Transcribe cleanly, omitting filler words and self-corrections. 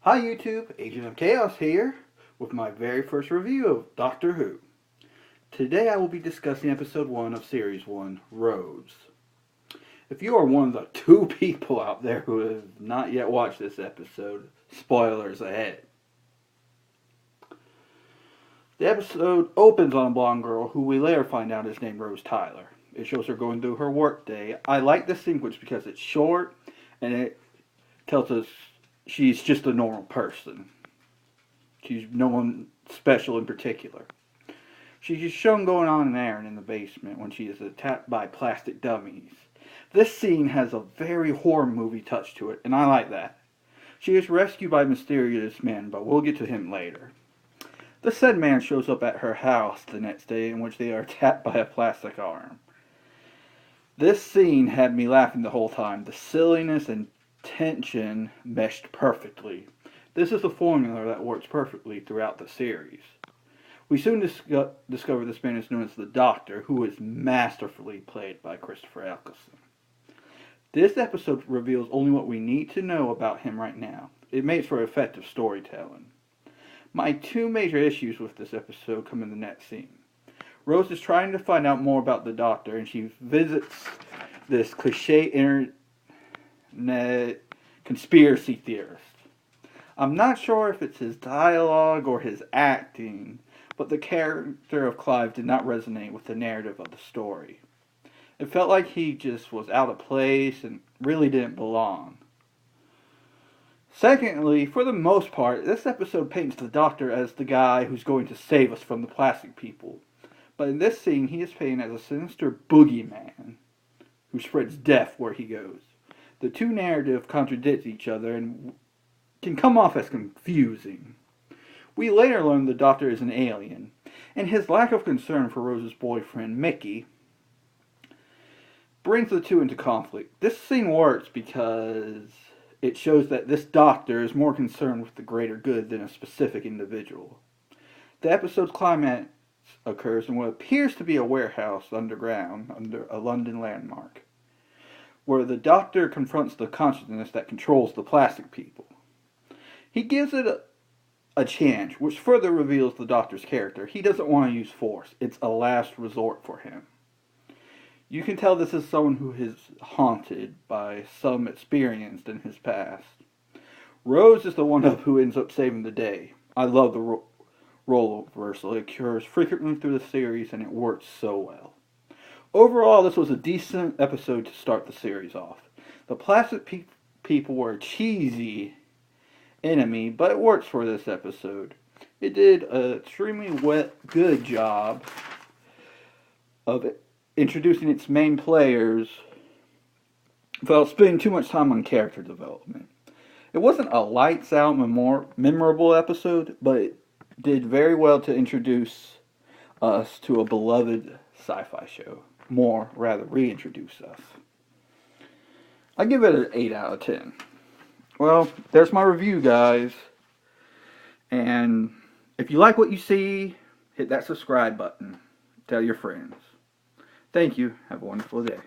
Hi YouTube, Agent of Chaos here with my very first review of Doctor Who. Today I will be discussing episode 1 of series 1, Rose. If you are one of the 2 people out there who have not yet watched this episode, spoilers ahead. The episode opens on a blonde girl who we later find out is named Rose Tyler. It shows her going through her work day. I like this sequence because it's short and it tells us she's just a normal person. She's no one special in particular. She's just shown going on an errand in the basement when she is attacked by plastic dummies. This scene has a very horror movie touch to it, and I like that. She is rescued by a mysterious man, but we'll get to him later. The said man shows up at her house the next day, in which they are attacked by a plastic arm. This scene had me laughing the whole time. The silliness and tension meshed perfectly. This is a formula that works perfectly throughout the series. We soon discover this man is known as the Doctor, who is masterfully played by Christopher Eccleston. This episode reveals only what we need to know about him right now. It makes for effective storytelling. My 2 major issues with this episode come in the next scene. Rose is trying to find out more about the Doctor, and she visits this cliche internet conspiracy theorist. I'm not sure if it's his dialogue or his acting, but the character of Clive did not resonate with the narrative of the story. It felt like he just was out of place and really didn't belong. Secondly, for the most part, this episode paints the Doctor as the guy who's going to save us from the plastic people. But in this scene, he is painted as a sinister boogeyman who spreads death where he goes. The 2 narratives contradict each other and can come off as confusing. We later learn the Doctor is an alien, and his lack of concern for Rose's boyfriend, Mickey, brings the 2 into conflict. This scene works because it shows that this Doctor is more concerned with the greater good than a specific individual. The episode's climax occurs in what appears to be a warehouse underground under a London landmark, where the Doctor confronts the consciousness that controls the plastic people. He gives it a chance, which further reveals the Doctor's character. He doesn't want to use force. It's a last resort for him. You can tell this is someone who is haunted by some experience in his past. Rose is the one who ends up saving the day. I love the role reversal. It occurs frequently through the series and it works so well. Overall, this was a decent episode to start the series off. The plastic people were a cheesy enemy, but it works for this episode. It did an extremely good job of introducing its main players without spending too much time on character development. It wasn't a lights out memorable episode, but it did very well to introduce us to a beloved sci-fi show. Reintroduce us. I give it an 8 out of 10. Well, there's my review, guys. And if you like what you see, hit that subscribe button. Tell your friends. Thank you. Have a wonderful day.